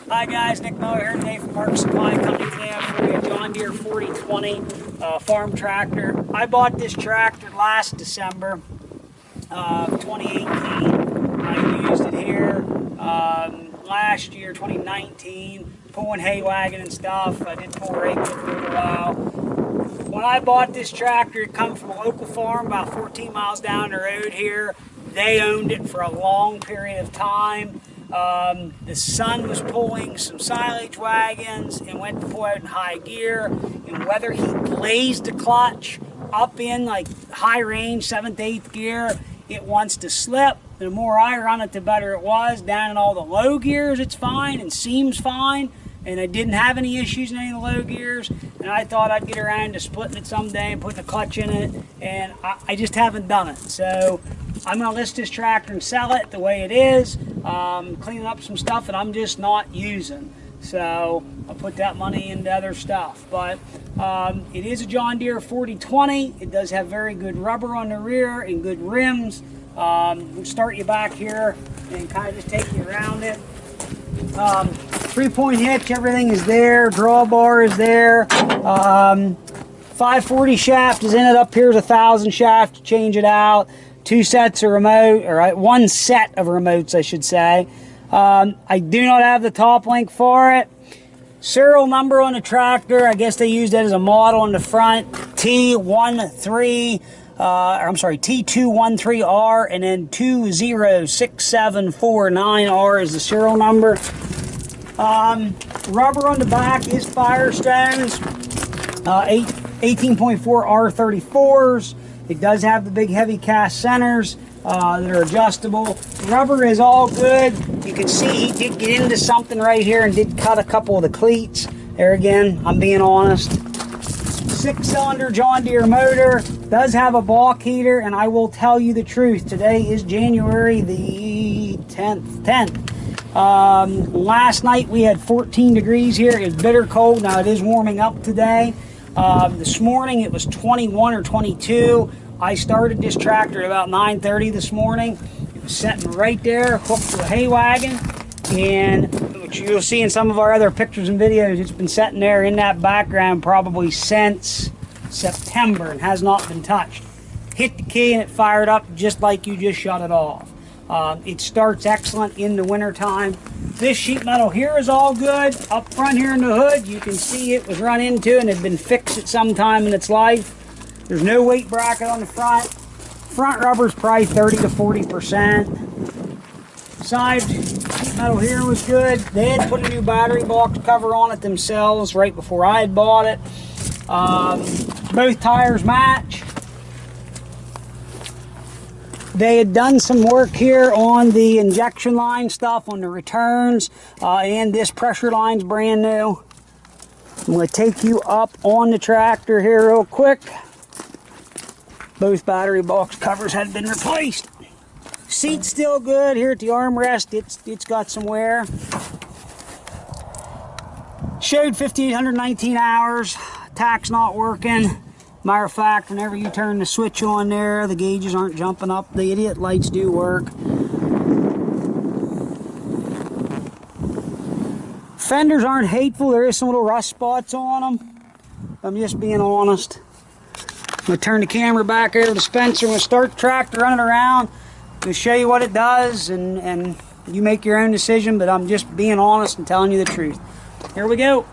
Hi guys, Nick Miller here today from Mark Supply Company. Today I'm for you a John Deere 4020 farm tractor. I bought this tractor last December of 2018. I used it here last year, 2019, pulling hay wagon and stuff. I did pull rake with it for a little while. When I bought this tractor, it come from a local farm about 14 miles down the road here. They owned it for a long period of time. The son was pulling some silage wagons and went to pull out in high gear, and whether he blazed the clutch up in like high range 7th, 8th gear, it wants to slip. The more I run it, the better it was. Down in all the low gears, it's fine and seems fine, and I didn't have any issues in any of the low gears. And I thought I'd get around to splitting it someday and putting a clutch in it, and I just haven't done it. So I'm going to list this tractor and sell it the way it is, cleaning up some stuff that I'm just not using. So I'll put that money into other stuff. But it is a John Deere 4020. It does have very good rubber on the rear and good rims. We'll start you back here and kind of just take you around it. 3-point hitch, everything is there. Drawbar is there. 540 shaft is in it. Up here is 1000 shaft to change it out. 2 sets of remote, or 1 set of remotes, I should say. I do not have the top link for it. Serial number on the tractor, I guess they used that as a model on the front. T213R, and then 206749R is the serial number. Rubber on the back is Firestones, 18.4 R34s. It does have the big heavy cast centers that are adjustable. The rubber is all good. You can see he did get into something right here and did cut a couple of the cleats. There again, I'm being honest. 6-cylinder John Deere motor. Does have a block heater, and I will tell you the truth. Today is January the 10th. Last night we had 14 degrees here. It's bitter cold. Now it is warming up today. This morning it was 21 or 22. I started this tractor at about 9:30 this morning. It was sitting right there, hooked to a hay wagon, and which you'll see in some of our other pictures and videos, it's been sitting there in that background probably since September and has not been touched. Hit the key and it fired up just like you just shut it off. It starts excellent in the winter time. This sheet metal here is all good. Up front here in the hood, you can see it was run into and had been fixed at some time in its life. There's no weight bracket on the front. Front rubber is probably 30 to 40%. Side sheet metal here was good. They had put a new battery box cover on it themselves right before I had bought it. Both tires match. They had done some work here on the injection line stuff, on the returns, and this pressure line's brand new. I'm going to take you up on the tractor here real quick. Both battery box covers had been replaced. Seat's still good. Here at the armrest, it's got some wear. Showed 5,819 hours. Tach's not working. Matter of fact, whenever you turn the switch on there, the gauges aren't jumping up. The idiot lights do work. Fenders aren't hateful. There is some little rust spots on them. I'm just being honest. I'm going to turn the camera back over to Spencer. I'm going to start the tractor running around to show you what it does, and you make your own decision, but I'm just being honest and telling you the truth. Here we go.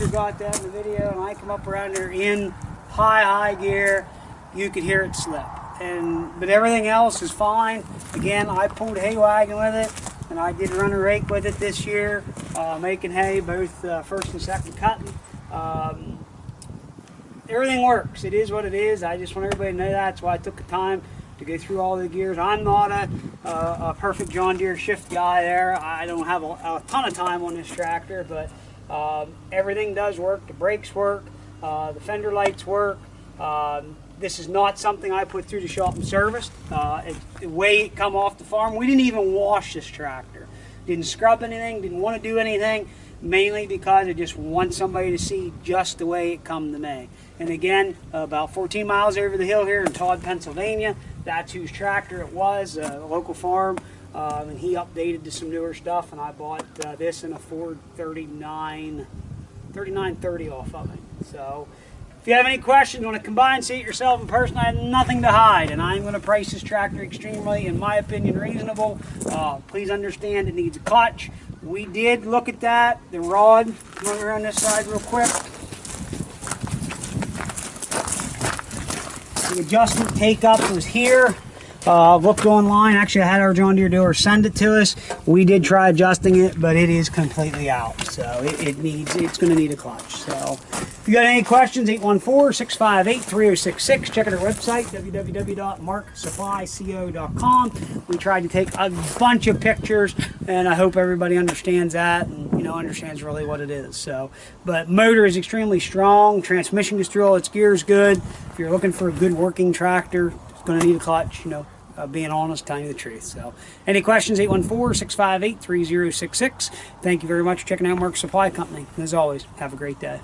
producer got that in the video, and I come up around there in high gear, you could hear it slip. But everything else is fine. Again, I pulled a hay wagon with it, and I did run a rake with it this year, making hay, both first and second cutting. Everything works. It is what it is. I just want everybody to know that. That's why I took the time to go through all the gears. I'm not a perfect John Deere shift guy there. I don't have a ton of time on this tractor, but everything does work. The brakes work. The fender lights work. This is not something I put through the shop and serviced. The way it come off the farm, we didn't even wash this tractor. Didn't scrub anything, didn't want to do anything, mainly because I just want somebody to see just the way it come to me. And again, about 14 miles over the hill here in Todd, Pennsylvania, that's whose tractor it was, a local farm, and he updated to some newer stuff, and I bought this in a Ford 3930 off of it. So, if you have any questions, want to combine, see it yourself in person, I have nothing to hide, and I'm going to price this tractor extremely, in my opinion, reasonable. Please understand it needs a clutch. We did look at that. The rod, come over on this side real quick. The adjustment take-up was here. Looked online. Actually, I had our John Deere dealer send it to us. We did try adjusting it, but it is completely out. So it's going to need a clutch. So if you got any questions, 814-658-3066. Check out our website, www.marksupplyco.com. We tried to take a bunch of pictures, and I hope everybody understands that and understands really what it is. So, but motor is extremely strong. Transmission goes through all its gears good. If you're looking for a good working tractor, it's going to need a clutch, being honest, telling you the truth. So, any questions, 814-658-3066. Thank you very much for checking out Mark Supply Company. And as always, have a great day.